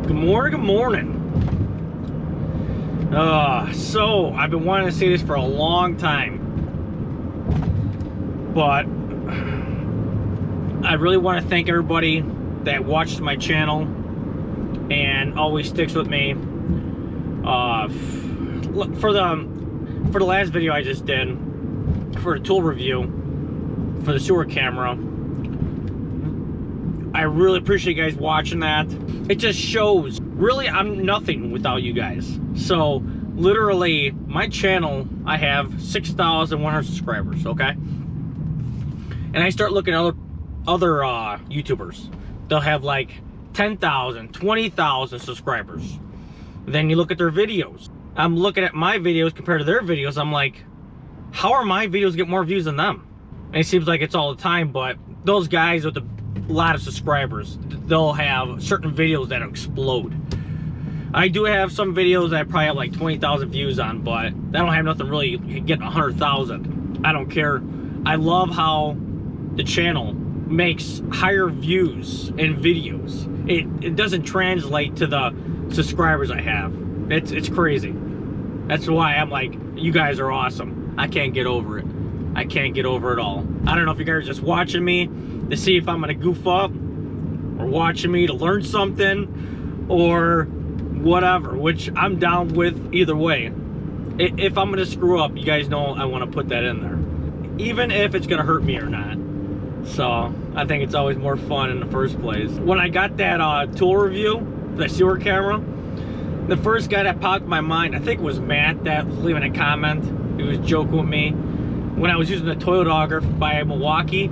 Good morning, good morning. So I've been wanting to say this for a long time, but I really want to thank everybody that watches my channel and always sticks with me. For the last video I just did, for the tool review for the sewer camera, I really appreciate you guys watching that. It just shows, really, I'm nothing without you guys. So literally, my channel, I have 6,100 subscribers, okay? And I start looking at other YouTubers. They'll have like 10,000, 20,000 subscribers. Then you look at their videos. I'm looking at my videos compared to their videos. I'm like, how are my videos get more views than them? And it seems like it's all the time, but those guys with a lot of subscribers, they'll have certain videos that explode. I do have some videos that I probably have like 20,000 views on, but I don't have nothing really getting 100,000. I don't care. I love how the channel makes higher views in videos. It doesn't translate to the subscribers I have. It's crazy. That's why I'm like, you guys are awesome. I can't get over it. I can't get over it all. I don't know if you guys are just watching me to see if I'm gonna goof up, or watching me to learn something, or whatever, which I'm down with either way. If I'm gonna screw up, you guys know I want to put that in there, even if it's gonna hurt me or not. So I think it's always more fun in the first place. When I got that tool review for the sewer camera, the first guy that popped in my mind, I think it was Matt, that was leaving a comment. He was joking with me. When I was using the toilet auger by Milwaukee,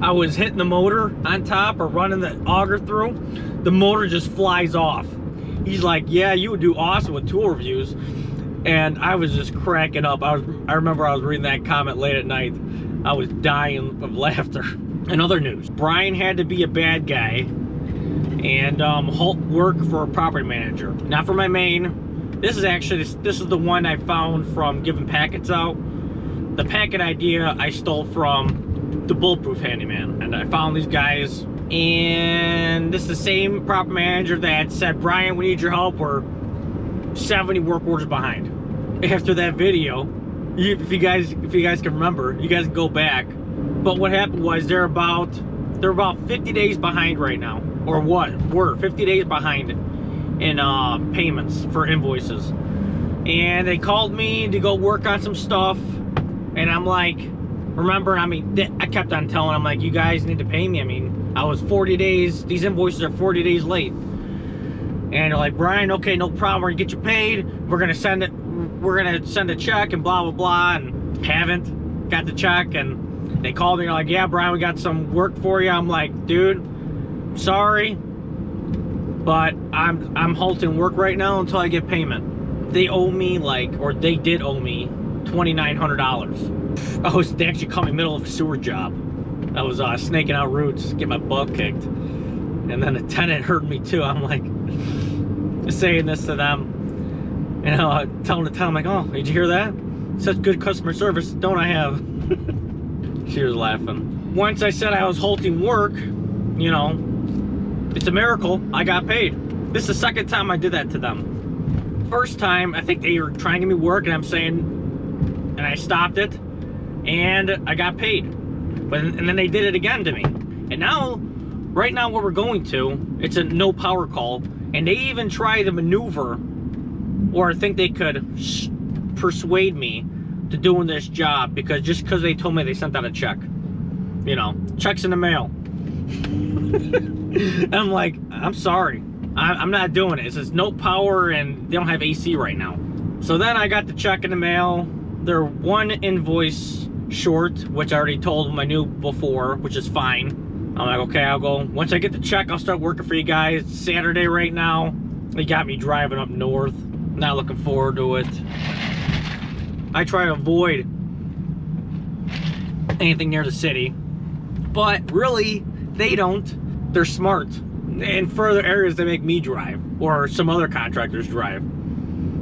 I was hitting the motor on top or running the auger through. The motor just flies off. He's like, yeah, you would do awesome with tool reviews. And I was just cracking up. I remember I was reading that comment late at night. I was dying of laughter. In other news, Brian had to be a bad guy and halt work for a property manager. Not for my main. This is the one I found from giving packets out. The packet idea I stole from the Bulletproof Handyman, and I found these guys, and this is the same property manager that said, Brian, we need your help, we're 70 work orders behind. After that video, if you guys can remember, you guys can go back. But what happened was they're about 50 days behind right now, or were 50 days behind in payments for invoices. And they called me to go work on some stuff, and I'm like, remember, I mean, I kept on telling them, like, you guys need to pay me. I mean, I was 40 days, these invoices are 40 days late. And they're like, Brian, okay, no problem, we're gonna get you paid. We're gonna send a check and blah, blah, blah, and haven't got the check. And they called me, they're like, yeah, Brian, we got some work for you. I'm like, dude, sorry, but I'm halting work right now until I get payment. They owe me they did owe me $2,900. They actually caught me in the middle of a sewer job. I was snaking out roots, get my butt kicked. And then the tenant heard me too. I'm like, saying this to them. You know, telling the tenant, I'm like, oh, did you hear that? Such good customer service, don't I have? She was laughing. Once I said I was halting work, you know, it's a miracle, I got paid. This is the second time I did that to them. First time, I think they were trying to give me work, and I'm saying, and I stopped it, and I got paid. And then they did it again to me. And now, right now where we're going to, it's a no power call, and they even try to maneuver, or think they could persuade me to doing this job, just because they told me they sent out a check. You know, checks in the mail. I'm like, I'm sorry, I'm not doing it. It says no power, and they don't have AC right now. So then I got the check in the mail. They're one invoice short, which I already told them I knew before, which is fine. I'm like, okay, I'll go. Once I get the check, I'll start working for you guys. It's Saturday right now. They got me driving up north. Not looking forward to it. I try to avoid anything near the city, but really, they don't. They're smart. In further areas, they make me drive, or some other contractors drive,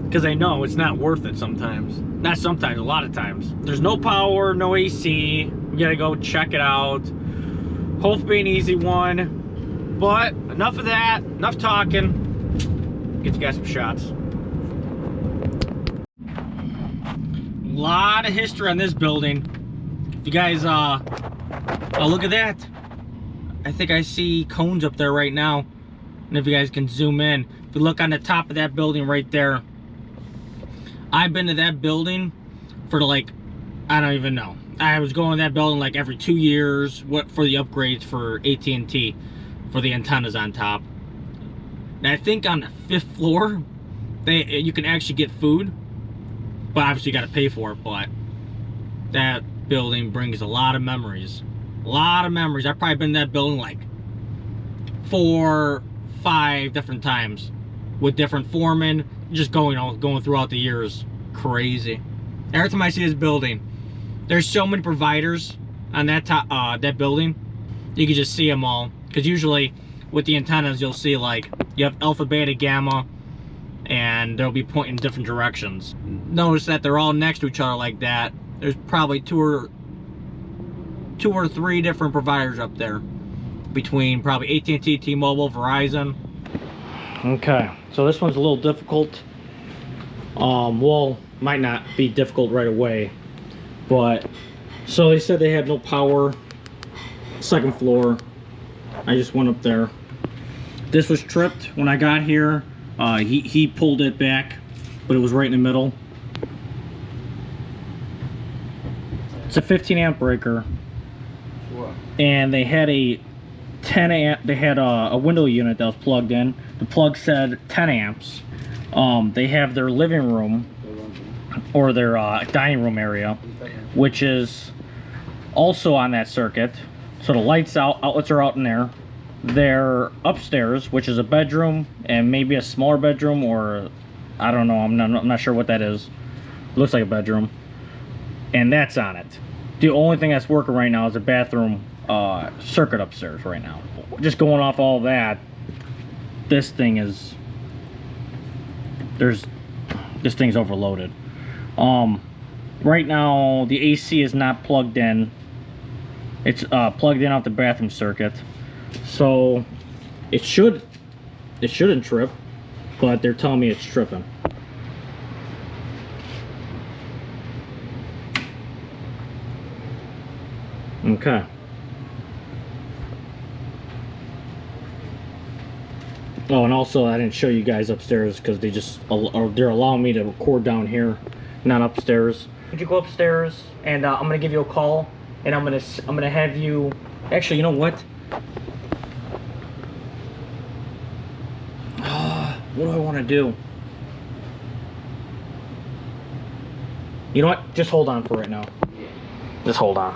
because they know it's not worth it sometimes. Not sometimes, a lot of times. There's no power, no AC. We gotta go check it out. Hopefully an easy one. But enough of that, enough talking. Get you guys some shots. A lot of history on this building. If you guys, oh, look at that. I think I see cones up there right now. And if you guys can zoom in, if you look on the top of that building right there, I've been to that building for like, I don't even know. I was going to that building like every 2 years for the upgrades for AT&T, for the antennas on top. And I think on the 5th floor, you can actually get food, but obviously you got to pay for it. But that building brings a lot of memories. A lot of memories. I've probably been in that building like 4, 5 different times with different foremen, just going throughout the years. Crazy. Every time I see this building, there's so many providers on that top, that building. You can just see them all. Because usually with the antennas, you'll see like you have alpha, beta, gamma, and they'll be pointing in different directions. Notice that they're all next to each other like that. There's probably two or three different providers up there, between probably AT&T, T-Mobile, Verizon. Okay, so this one's a little difficult. Well, might not be difficult right away, but so they said they had no power. 2nd floor. I just went up there. This was tripped when I got here. He pulled it back, but it was right in the middle. It's a 15 amp breaker. And they had a 10 amp, they had a window unit that was plugged in. The plug said 10 amps. They have their living room or their dining room area, which is also on that circuit. So the lights outlets are out in there. They're upstairs, which is a bedroom and maybe a smaller bedroom, or I don't know, I'm not sure what that is. It looks like a bedroom, and that's on it. The only thing that's working right now is the bathroom circuit upstairs right now. Just going off all that, this thing is, this thing's overloaded. Right now the AC is not plugged in. It's plugged in off the bathroom circuit, so it shouldn't trip, but they're telling me it's tripping. Okay. Oh, and also I didn't show you guys upstairs because they're allowing me to record down here, not upstairs. Could you go upstairs and I'm gonna give you a call, and I'm gonna have you. Actually, you know what? What do I want to do? You know what? Just hold on for right now. Just hold on.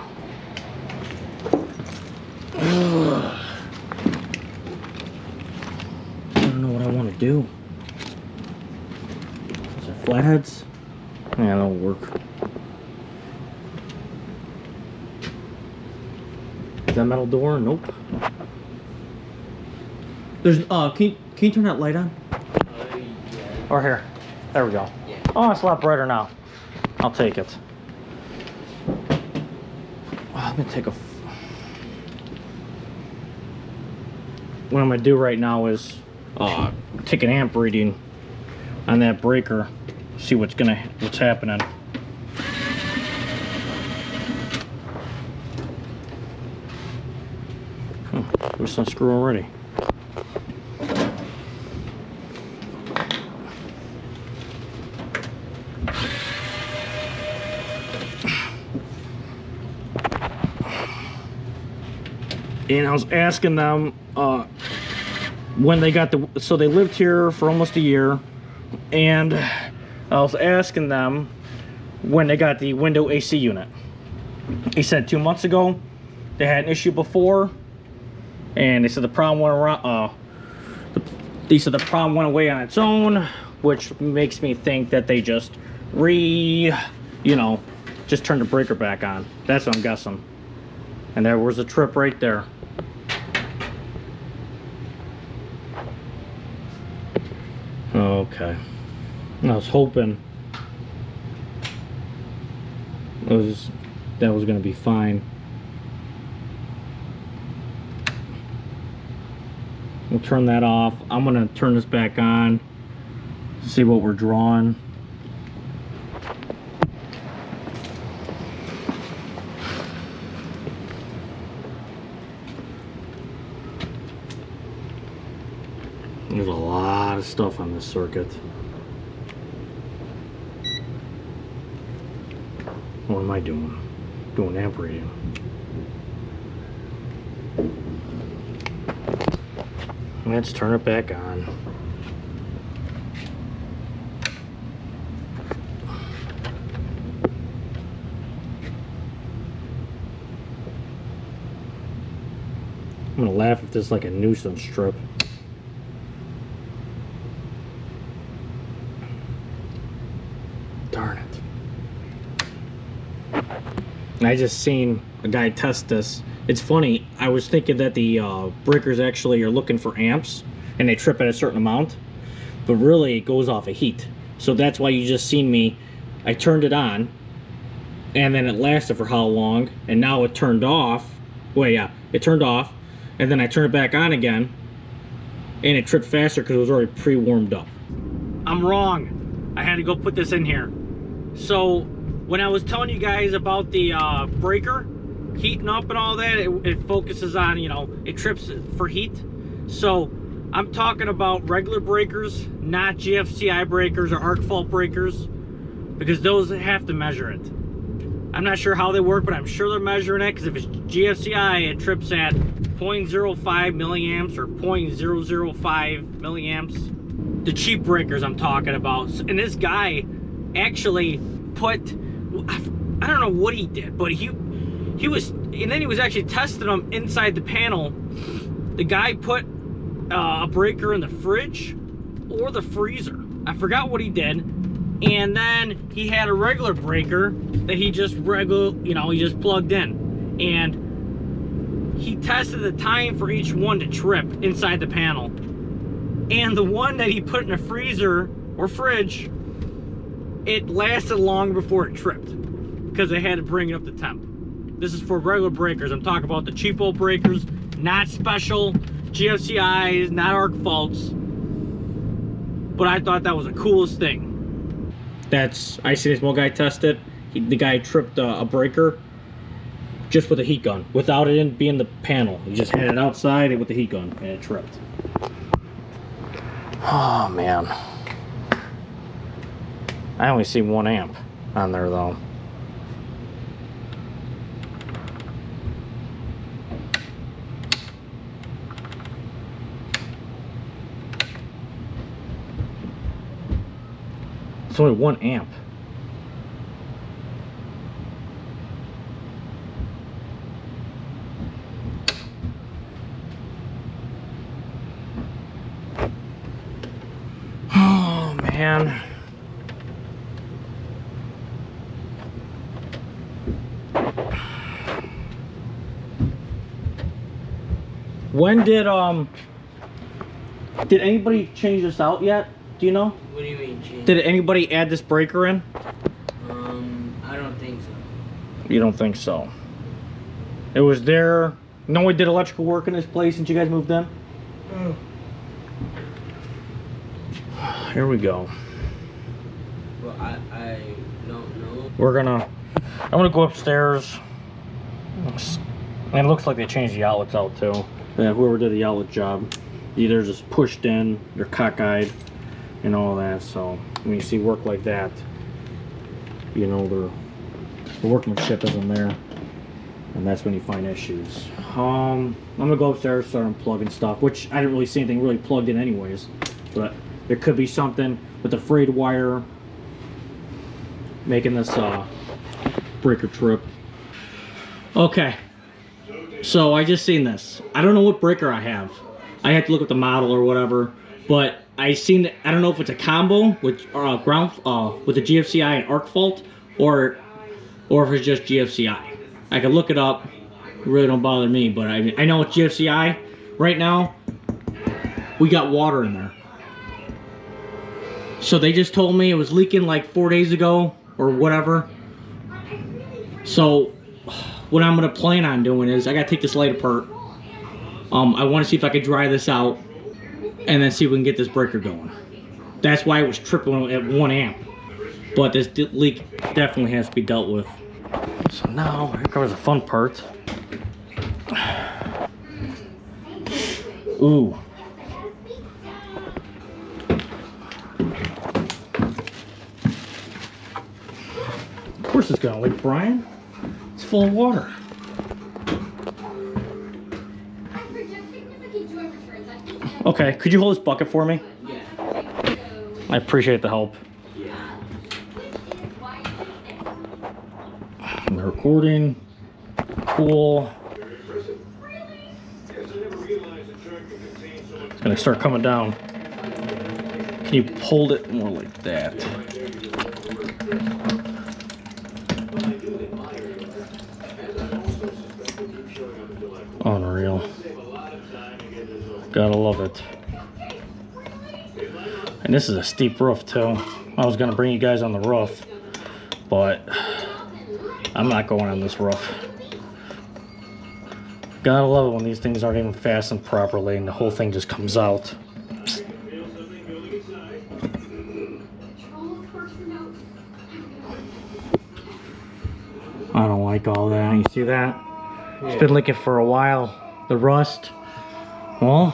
I don't know what I want to do. Is there flatheads? Yeah, that'll work. Is that metal door? Nope. There's can you turn that light on? Yeah. Or here. There we go. Yeah. Oh, it's a lot brighter now. I'll take it. I'm gonna take a. What I'm gonna do right now is take an amp reading on that breaker. See what's happening. There's some screw already. And I was asking them when they got so they lived here for almost a year, and I was asking them when they got the window AC unit. He said 2 months ago they had an issue before, and they said the problem went around. They said the problem went away on its own, which makes me think that they just just turned the breaker back on. That's what I'm guessing. And there was a trip right there. Okay. I was hoping that was going to be fine. We'll turn that off. I'm gonna turn this back on, see what we're drawing. There's a lot of stuff on this circuit. What am I doing? Doing amp reading. Let's turn it back on. I'm gonna laugh if this is like a nuisance strip. Darn it. I just seen a guy test this. It's funny, I was thinking that the breakers actually are looking for amps and they trip at a certain amount, but really it goes off of heat. So that's why you just seen me, I turned it on and then it lasted for how long, and now it turned off. Well, yeah, it turned off, and then I turned it back on again and it tripped faster because it was already pre-warmed up. I'm wrong. I had to go put this in here. So when I was telling you guys about the breaker heating up and all that, it focuses on, you know, it trips for heat. So I'm talking about regular breakers, not GFCI breakers or arc fault breakers, because those have to measure it. I'm not sure how they work, but I'm sure they're measuring it, because if it's GFCI, it trips at 0.05 milliamps or 0.005 milliamps. The cheap breakers I'm talking about. And this guy actually put, I don't know what he did, but he was, and then he was actually testing them inside the panel. The guy put a breaker in the fridge or the freezer. I forgot what he did. And then he had a regular breaker that he just he just plugged in. And he tested the time for each one to trip inside the panel. And the one that he put in a freezer or fridge, it lasted long before it tripped, because they had to bring it up to temp. This is for regular breakers. I'm talking about the cheapo breakers, not special GFCIs, not arc faults. But I thought that was the coolest thing. I see this one guy test it. The guy tripped a breaker just with a heat gun, without it being the panel. He just had it outside with the heat gun and it tripped. Oh man. I only see 1 amp on there though. It's only 1 amp. Oh man. When did anybody change this out yet? Do you know? What do you mean change? Did anybody add this breaker in? I don't think so. You don't think so? It was there. No one did electrical work in this place since you guys moved in? Oh. Here we go. Well, I don't know. I'm gonna go upstairs. And it looks like they changed the outlets out too. Yeah, whoever did the outlet job, either just pushed in, they're cockeyed, and all that. So when you see work like that, you know the workmanship isn't there, and that's when you find issues. I'm gonna go upstairs, start unplugging stuff, which I didn't really see anything really plugged in anyways, but there could be something with the frayed wire making this breaker trip. Okay, so I just seen this. I don't know what breaker I have. I have to look at the model or whatever, but I seen, I don't know if it's a combo with ground with the GFCI and arc fault, or if it's just GFCI. I could look it up. It really don't bother me, but I know it's GFCI. Right now, we got water in there. So they just told me it was leaking like 4 days ago or whatever. So what I'm gonna plan on doing is I gotta take this light apart. I want to see if I could dry this out and then see if we can get this breaker going. That's why it was tripping at 1 amp. But this leak definitely has to be dealt with. So now, here comes the fun part. Ooh. Of course it's gonna leak, Brian. It's full of water. Okay, could you hold this bucket for me? Yeah. I appreciate the help. Yeah. I'm recording. Cool. It's gonna start coming down. Can you hold it more like that? Unreal. Gotta love it. And this is a steep roof too. I was gonna bring you guys on the roof, but I'm not going on this roof. Gotta love it when these things aren't even fastened properly and the whole thing just comes out. I don't like all that. You see that? It's been leaking for a while. The rust. Well,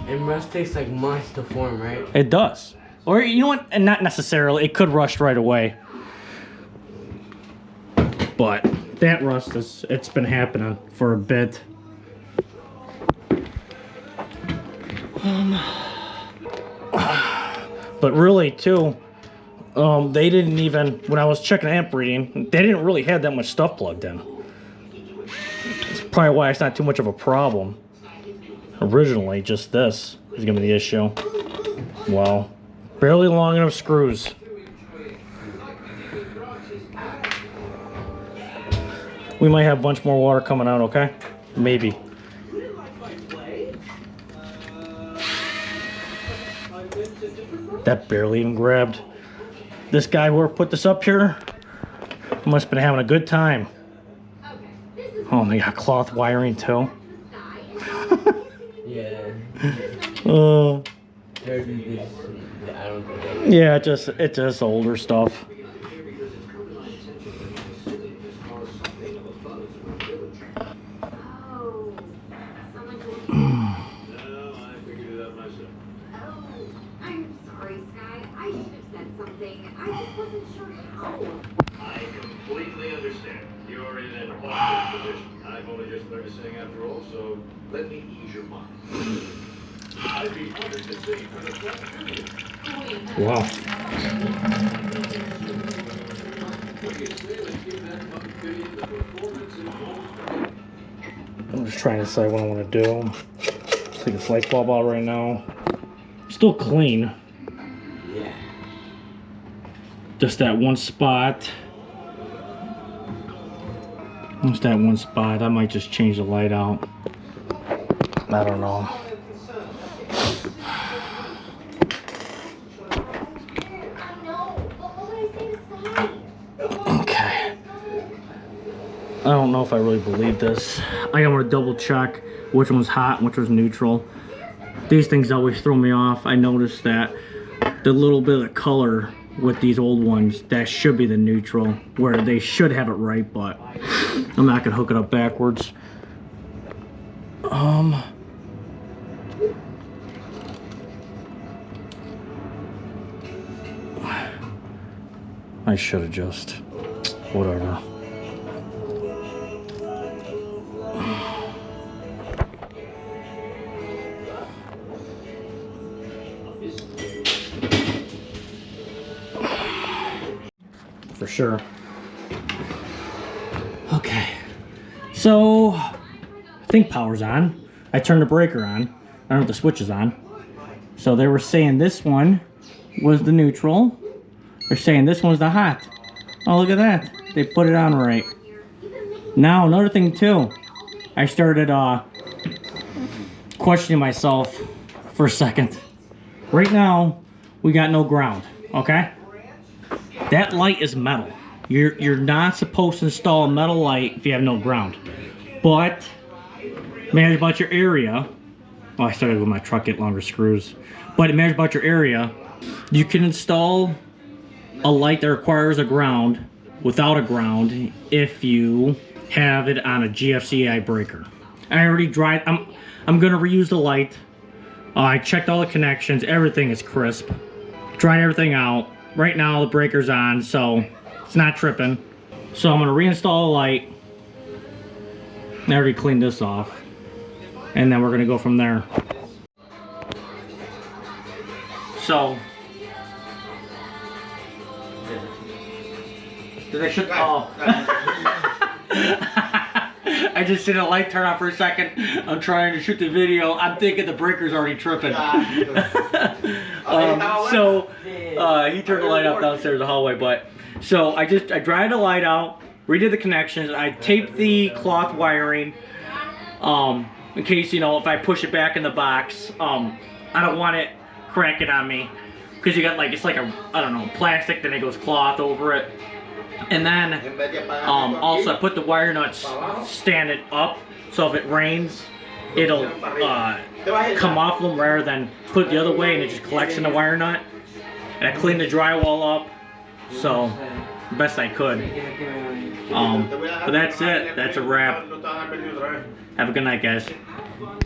And rust takes like months to form, right? it does. Or you know what? And not necessarily. It could rust right away. But that rust it's been happening for a bit. But really too, they didn't even, when I was checking amp reading, they didn't really have that much stuff plugged in. That's probably why it's not too much of a problem. Originally, just this is gonna be the issue. Well, barely long enough screws. We might have a bunch more water coming out, okay? Maybe. That barely even grabbed. This guy who put this up here must have been having a good time. Oh, they got cloth wiring too. Yeah. Yeah, it's just older stuff. Let me ease your mind. I'd be honored to see for the first. Wow. I'm just trying to decide what I want to do. Take this light bulb out right now. Still clean. Yeah. Just that one spot. Just that one spot. I might just change the light out. I don't know. Okay. I don't know if I really believe this. I want to double check which one's hot and which was neutral. These things always throw me off. I noticed that the little bit of color with these old ones, that should be the neutral, where they should have it right, but I'm not gonna hook it up backwards. I should have just, whatever. For sure. Okay. So, I think power's on. I turned the breaker on. I don't know if the switch is on. So they were saying this one was the neutral. They're saying this one's the hot. Oh, look at that. They put it on right. Now, another thing too. I started questioning myself for a second. Right now, we got no ground, okay? That light is metal. You're not supposed to install a metal light if you have no ground. But, manage about your area. Oh, I started with my truck, get longer screws. But it matters about your area. You can install a light that requires a ground without a ground if you have it on a GFCI breaker. I already dried. I'm gonna reuse the light. I checked all the connections. Everything is crisp. Dried everything out. Right now the breaker's on, so it's not tripping. So I'm gonna reinstall the light. I already cleaned this off. And then we're gonna go from there. So, did I shut? Oh. I just seen a light turn on for a second. I'm trying to shoot the video. I'm thinking the breaker's already tripping. He turned the light off downstairs in the hallway. But so I dried the light out, redid the connections. I taped the cloth wiring. In case, you know, if I push it back in the box, I don't want it cracking on me. Because you got like, it's like a, I don't know, plastic, then it goes cloth over it. And then, also I put the wire nuts standing up, so if it rains, it'll come off them rather than put it the other way and it just collects in the wire nut. And I cleaned the drywall up, so best I could. But that's it. That's a wrap. Have a good night, guys.